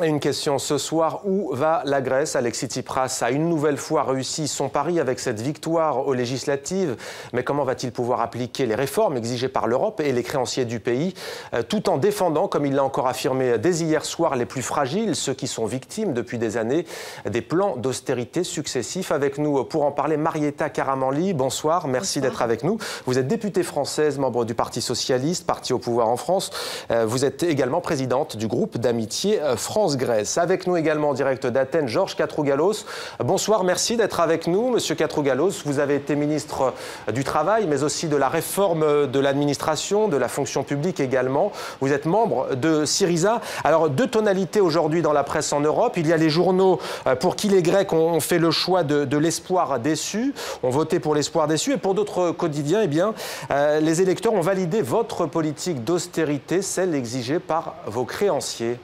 Et une question ce soir, où va la Grèce? Alexis Tsipras a une nouvelle fois réussi son pari avec cette victoire aux législatives. Mais comment va-t-il pouvoir appliquer les réformes exigées par l'Europe et les créanciers du pays, tout en défendant, comme il l'a encore affirmé dès hier soir, les plus fragiles, ceux qui sont victimes depuis des années des plans d'austérité successifs? Avec nous pour en parler, Marietta Karamanli, bonsoir, merci d'être avec nous. Vous êtes députée française, membre du Parti socialiste, parti au pouvoir en France. Vous êtes également présidente du groupe d'amitié France-Grèce. Avec nous également en direct d'Athènes, Georges Katrougalos. Bonsoir, merci d'être avec nous. Monsieur Katrougalos, vous avez été ministre du Travail, mais aussi de la réforme de l'administration, de la fonction publique également. Vous êtes membre de Syriza. Alors, deux tonalités aujourd'hui dans la presse en Europe. Il y a les journaux pour qui les Grecs ont fait le choix de l'espoir déçu, ont voté pour l'espoir déçu. Et pour d'autres quotidiens, eh bien, les électeurs ont validé votre politique d'austérité, celle exigée par vos créanciers.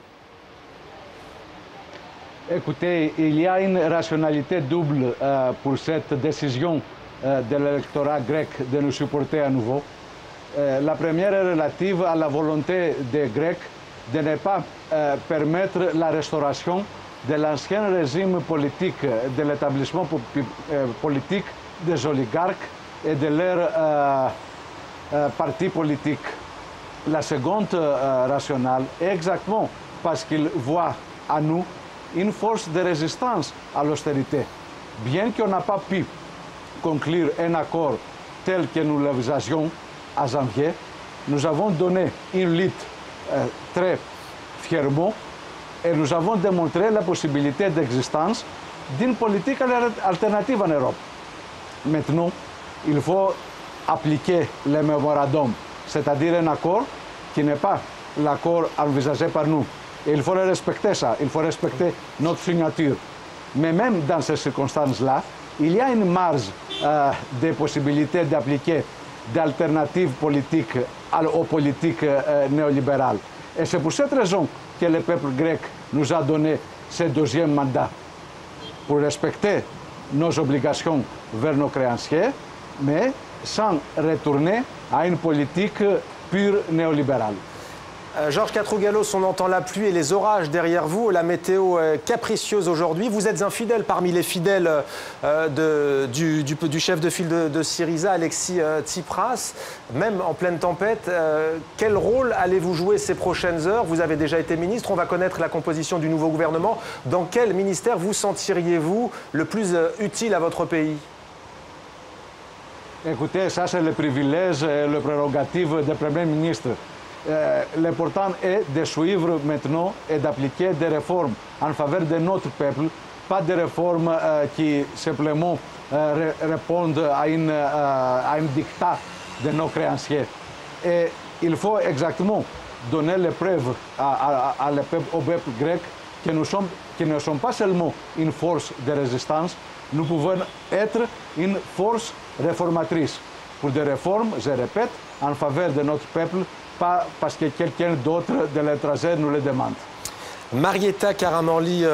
Écoutez, il y a une rationalité double pour cette décision de l'électorat grec de nous supporter à nouveau. La première est relative à la volonté des Grecs de ne pas permettre la restauration de l'ancien régime politique, de l'établissement politique des oligarques et de leurs partis politiques. La seconde rationale est exactement parce qu'ils voient à nous une force de résistance à l'austérité. Bien qu'on n'a pas pu conclure un accord tel que nous l'envisagions à janvier, nous avons donné une lutte très fièrement et nous avons démontré la possibilité d'existence d'une politique alternative en Europe. Maintenant, il faut appliquer le mémorandum, c'est-à-dire un accord qui n'est pas l'accord envisagé par nous. Et il faut respecter ça, il faut respecter notre signature. Mais même dans ces circonstances-là, il y a une marge de possibilités d'appliquer d'alternatives politiques aux politiques néolibérales. Et c'est pour cette raison que le peuple grec nous a donné ce deuxième mandat, pour respecter nos obligations vers nos créanciers, mais sans retourner à une politique pure néolibérale. Georges Katrougalos, on entend la pluie et les orages derrière vous, la météo capricieuse aujourd'hui. Vous êtes un fidèle parmi les fidèles du chef de file de Syriza, Alexis Tsipras, même en pleine tempête. Quel rôle allez-vous jouer ces prochaines heures? Vous avez déjà été ministre, on va connaître la composition du nouveau gouvernement. Dans quel ministère vous sentiriez-vous le plus utile à votre pays? Écoutez, ça c'est le privilège et le prérogative du Premier ministre. L'important est de suivre maintenant et d'appliquer des réformes en faveur de notre peuple, pas des réformes qui simplement répondent à un dictat de nos créanciers. Et il faut exactement donner les preuves au peuple grec que nous ne sommes pas seulement une force de résistance, nous pouvons être une force réformatrice pour des réformes, je répète, en faveur de notre peuple, pas parce que quelqu'un d'autre de l'étranger nous le demande. Marietta Karamanli,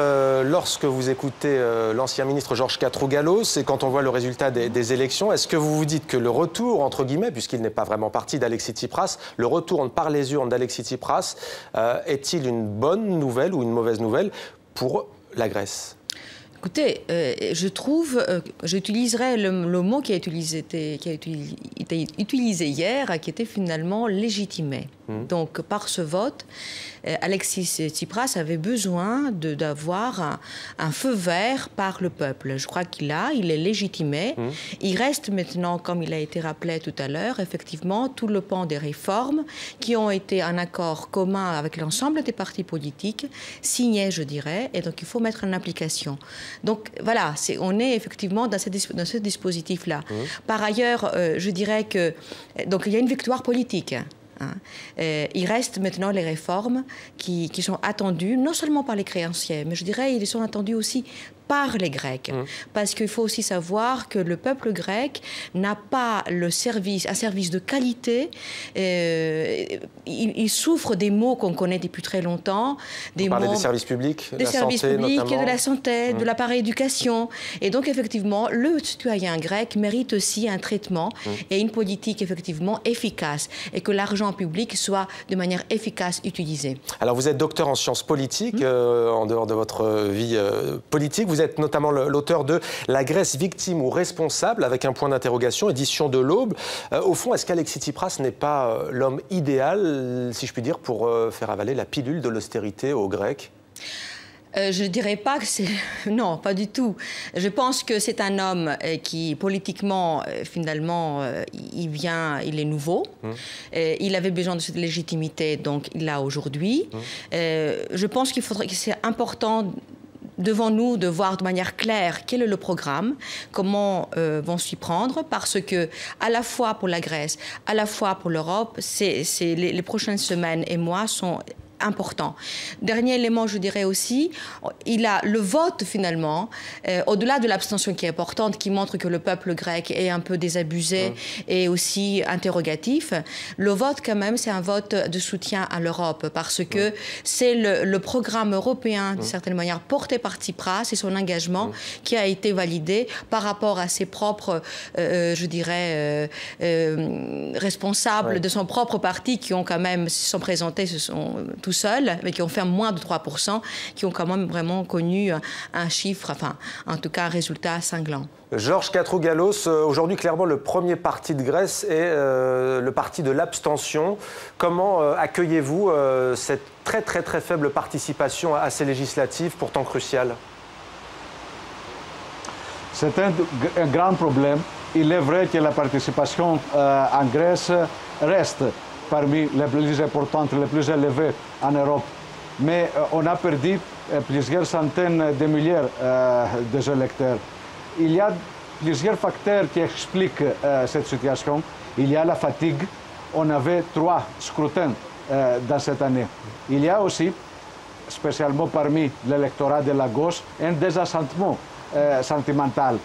lorsque vous écoutez l'ancien ministre Georges Katrougalos et quand on voit le résultat des élections, est-ce que vous vous dites que le retour, entre guillemets, puisqu'il n'est pas vraiment parti d'Alexis Tsipras, le retour par les urnes d'Alexis Tsipras est-il une bonne nouvelle ou une mauvaise nouvelle pour la Grèce? Écoutez, je trouve, j'utiliserai le mot qui a été utilisé hier, qui était finalement légitimé. Donc, par ce vote, Alexis Tsipras avait besoin d'avoir un feu vert par le peuple. Je crois il est légitimé. Il reste maintenant, comme il a été rappelé tout à l'heure, effectivement, tout le pan des réformes qui ont été un accord commun avec l'ensemble des partis politiques, signé, je dirais, et donc il faut mettre en application. Donc voilà, on est effectivement dans ce dispositif-là. Par ailleurs, je dirais que donc il y a une victoire politique. Il reste maintenant les réformes qui sont attendues, non seulement par les créanciers, mais je dirais qu'ils sont attendus aussi par les Grecs. Parce qu'il faut aussi savoir que le peuple grec n'a pas un service de qualité. Il souffre des maux qu'on connaît depuis très longtemps. Vous parlez des services publics, des services publics, de la santé, de l'appareil éducation. Et donc, effectivement, le citoyen grec mérite aussi un traitement et une politique, effectivement, efficace. Et que l'argent public soit de manière efficace utilisé. Alors, vous êtes docteur en sciences politiques, en dehors de votre vie politique. Vous êtes notamment l'auteur de La Grèce victime ou responsable, avec un point d'interrogation, édition de l'Aube. Au fond, est-ce qu'Alexis Tsipras n'est pas l'homme idéal, si je puis dire, pour faire avaler la pilule de l'austérité aux Grecs ? Je ne dirais pas que c'est... Non, pas du tout. Je pense que c'est un homme qui, politiquement, finalement, il est nouveau. Il avait besoin de cette légitimité, donc il l'a aujourd'hui. Je pense que c'est important devant nous de voir de manière claire quel est le programme, comment vont s'y prendre, parce que à la fois pour la Grèce, à la fois pour l'Europe, les prochaines semaines et mois sont important. Dernier élément, je dirais aussi, il a le vote finalement, au-delà de l'abstention qui est importante, qui montre que le peuple grec est un peu désabusé et aussi interrogatif. Le vote quand même, c'est un vote de soutien à l'Europe parce que c'est le programme européen, d'une certaine manière, porté par Tsipras et son engagement qui a été validé par rapport à ses propres, je dirais, responsables de son propre parti qui ont quand même, se sont présentés, tout seuls, mais qui ont fait moins de 3%, qui ont quand même vraiment connu un chiffre, enfin, en tout cas, un résultat cinglant. Georges Katrougalos, aujourd'hui, clairement, le premier parti de Grèce est le parti de l'abstention. Comment accueillez-vous cette très faible participation à ces législatives, pourtant cruciales? C'est un grand problème. Il est vrai que la participation en Grèce reste parmi les plus importantes, les plus élevées en Europe. Mais on a perdu plusieurs centaines de milliers d'électeurs. Il y a plusieurs facteurs qui expliquent cette situation. Il y a la fatigue. On avait 3 scrutins dans cette année. Il y a aussi, spécialement parmi l'électorat de la gauche, un désassentement sentimental.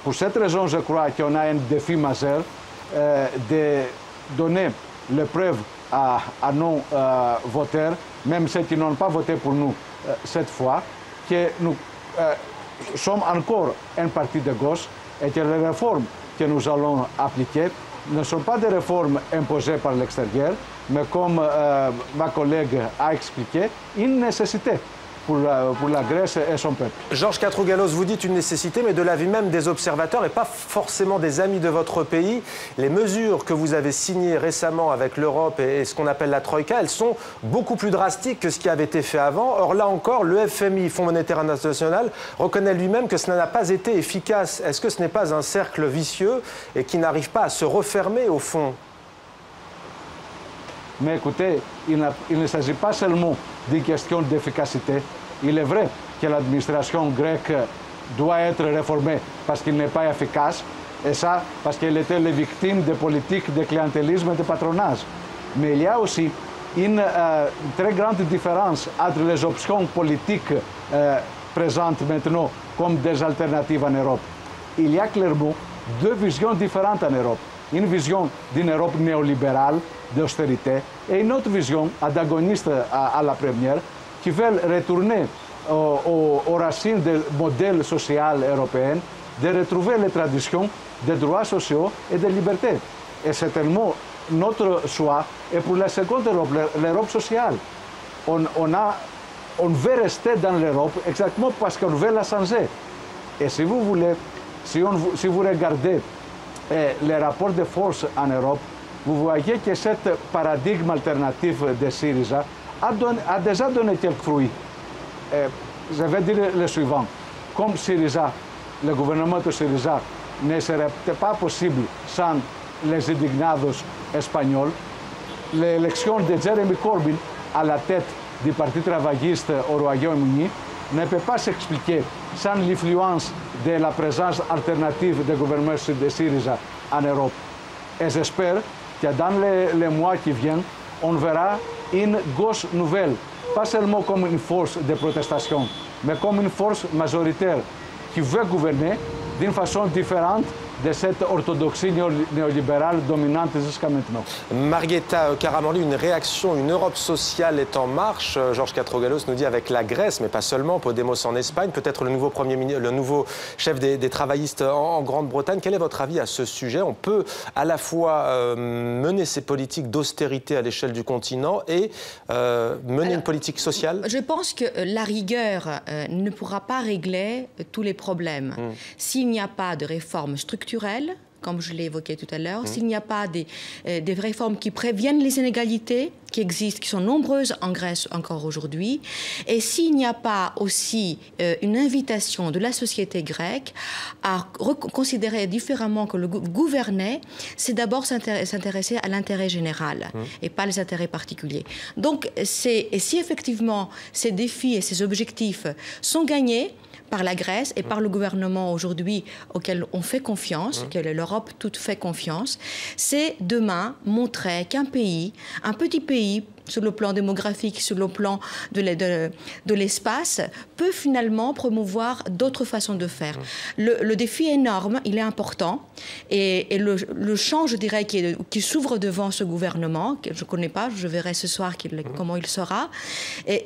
Pour cette raison, je crois qu'on a un défi majeur de donner les preuves à nos voteurs, même ceux qui n'ont pas voté pour nous cette fois, que nous sommes encore un parti de gauche et que les réformes que nous allons appliquer ne sont pas des réformes imposées par l'extérieur, mais comme ma collègue a expliqué, une nécessité pour la Grèce et son peuple. Georges Katrougalos, vous dites une nécessité, mais de l'avis même des observateurs et pas forcément des amis de votre pays, les mesures que vous avez signées récemment avec l'Europe et ce qu'on appelle la Troïka, elles sont beaucoup plus drastiques que ce qui avait été fait avant. Or là encore, le FMI, Fonds monétaire international, reconnaît lui-même que cela n'a pas été efficace. Est-ce que ce n'est pas un cercle vicieux et qui n'arrive pas à se refermer au fond? Mais écoutez, il ne s'agit pas seulement d'une question d'efficacité. Il est vrai que l'administration grecque doit être réformée parce qu'il n'est pas efficace, et ça parce qu'elle était la victime de politiques de clientélisme et de patronage. Mais il y a aussi une très grande différence entre les options politiques présentes maintenant comme des alternatives en Europe. Il y a clairement 2 visions différentes en Europe. Une vision d'une Europe néolibérale, d'austérité, et une autre vision antagoniste à la première, qui veut retourner aux racines du modèle social européen, de retrouver les traditions des droits sociaux et des libertés. Et certainement, notre choix est pour la seconde Europe, l'Europe sociale. On veut rester dans l'Europe exactement parce qu'on veut la changer. Et si vous voulez, si vous regardez les rapports de force en Europe, vous voyez que ce paradigme alternatif de Syriza a déjà donné quelques fruits. Je vais dire le suivant. Comme Syriza, le gouvernement de Syriza ne serait pas possible sans les indignados espagnols, l'élection de Jeremy Corbyn à la tête du Parti travailliste au Royaume-Uni ne peut pas s'expliquer sans l'influence de la présence alternative du gouvernement de Syriza en Europe. Et j'espère que dans les mois qui viennent, on verra une gauche nouvelle, pas seulement comme une force de protestation, mais comme une force majoritaire qui veut gouverner d'une façon différente de cette orthodoxie néolibérale dominante jusqu'à maintenant. Marietta Karamanli, une réaction, une Europe sociale est en marche. Georges Katrogalos nous dit avec la Grèce, mais pas seulement, Podemos en Espagne, peut-être le nouveau chef des travaillistes en Grande-Bretagne. Quel est votre avis à ce sujet? On peut à la fois mener ces politiques d'austérité à l'échelle du continent et mener une politique sociale? Je pense que la rigueur ne pourra pas régler tous les problèmes. S'il n'y a pas de réformes structurelles, comme je l'ai évoqué tout à l'heure, s'il n'y a pas des réformes qui préviennent les inégalités qui existent, qui sont nombreuses en Grèce encore aujourd'hui, et s'il n'y a pas aussi une invitation de la société grecque à considérer différemment que le gouverner, c'est d'abord s'intéresser à l'intérêt général et pas les intérêts particuliers. Donc, si effectivement ces défis et ces objectifs sont gagnés par la Grèce et par le gouvernement aujourd'hui auquel on fait confiance, auquel l'Europe toute fait confiance, c'est demain montrer qu'un pays, un petit pays, sur le plan démographique, sur le plan de l'espace, peut finalement promouvoir d'autres façons de faire. Le défi est énorme, il est important, et le champ, je dirais, qui s'ouvre devant ce gouvernement, que je ne connais pas, je verrai ce soir comment il sera, et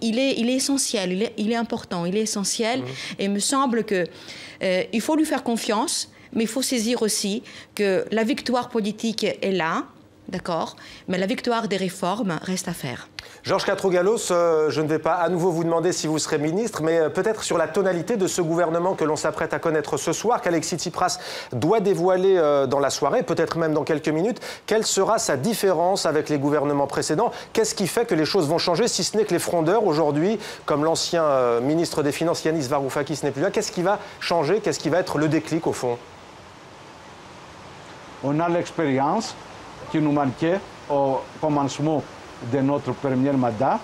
il est essentiel, il est important, il est essentiel, et il me semble qu'il faut lui faire confiance, mais il faut saisir aussi que la victoire politique est là, d'accord, mais la victoire des réformes reste à faire. Georges Katrogalos, je ne vais pas à nouveau vous demander si vous serez ministre, mais peut-être sur la tonalité de ce gouvernement que l'on s'apprête à connaître ce soir, qu'Alexis Tsipras doit dévoiler dans la soirée, peut-être même dans quelques minutes. Quelle sera sa différence avec les gouvernements précédents? Qu'est-ce qui fait que les choses vont changer, si ce n'est que les frondeurs aujourd'hui, comme l'ancien ministre des Finances Yanis Varoufakis n'est plus là? Qu'est-ce qui va changer? Qu'est-ce qui va être le déclic au fond? On a l'expérience qui nous manquait au commencement de notre premier mandat,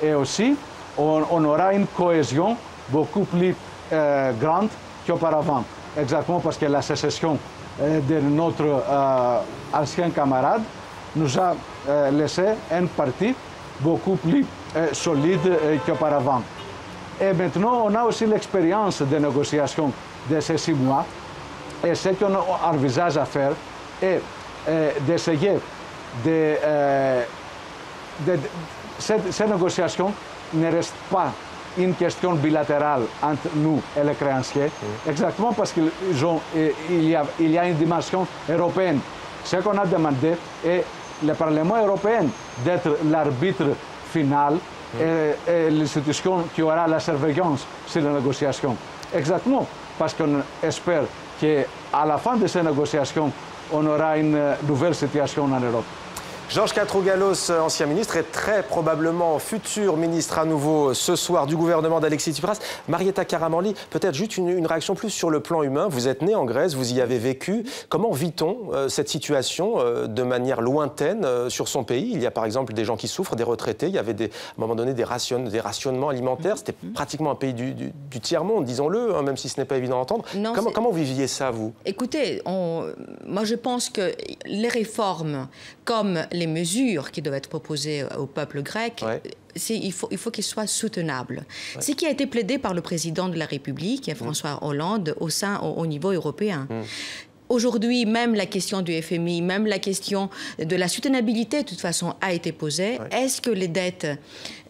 et aussi on aura une cohésion beaucoup plus grande qu'auparavant, exactement parce que la sécession de notre ancien camarade nous a laissé un parti beaucoup plus solide qu'auparavant. Et maintenant, on a aussi l'expérience de négociation de ces 6 mois, et ce qu'on envisage à faire est d'essayer ces négociations ne restent pas une question bilatérale entre nous et les créanciers, exactement parce qu'il y a une dimension européenne. Ce qu'on a demandé est le Parlement européen d'être l'arbitre final et l'institution qui aura la surveillance sur les négociations. Exactement parce qu'on espère qu'à la fin de ces négociations, on aura une nouvelle situation en Europe. Georges Katrogalos, ancien ministre, et très probablement futur ministre à nouveau ce soir du gouvernement d'Alexis Tsipras. Marietta Karamanli, peut-être juste une réaction plus sur le plan humain. Vous êtes né en Grèce, vous y avez vécu. Comment vit-on cette situation de manière lointaine sur son pays? Il y a par exemple des gens qui souffrent, des retraités. Il y avait à un moment donné des rationnements alimentaires. C'était pratiquement un pays du tiers-monde, disons-le, hein, même si ce n'est pas évident à entendre. Non, comment vous viviez ça, vous? Écoutez, moi je pense que les réformes, comme les mesures qui doivent être proposées au peuple grec, il faut qu'ils soient soutenables. Ce qui a été plaidé par le président de la République, François Hollande, au niveau européen. Aujourd'hui, même la question du FMI, même la question de la soutenabilité, de toute façon, a été posée. Est-ce que les dettes,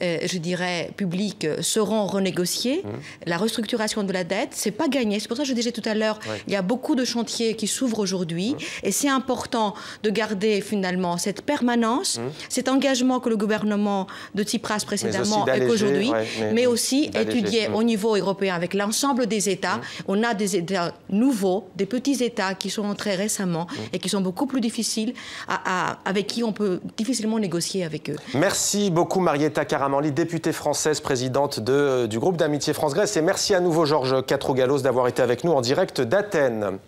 je dirais, publiques seront renégociées? La restructuration de la dette, c'est pas gagné. C'est pour ça que je disais tout à l'heure, il y a beaucoup de chantiers qui s'ouvrent aujourd'hui. Et c'est important de garder, finalement, cette permanence, cet engagement que le gouvernement de Tsipras précédemment et qu'aujourd'hui, mais aussi étudier au niveau européen avec l'ensemble des États. On a des États nouveaux, des petits États qui sont entrés récemment et qui sont beaucoup plus difficiles, avec qui on peut difficilement négocier avec eux. Merci beaucoup Marietta Karamanli, députée française, présidente du groupe d'amitié France-Grèce. Et merci à nouveau Georges Katrogalos d'avoir été avec nous en direct d'Athènes.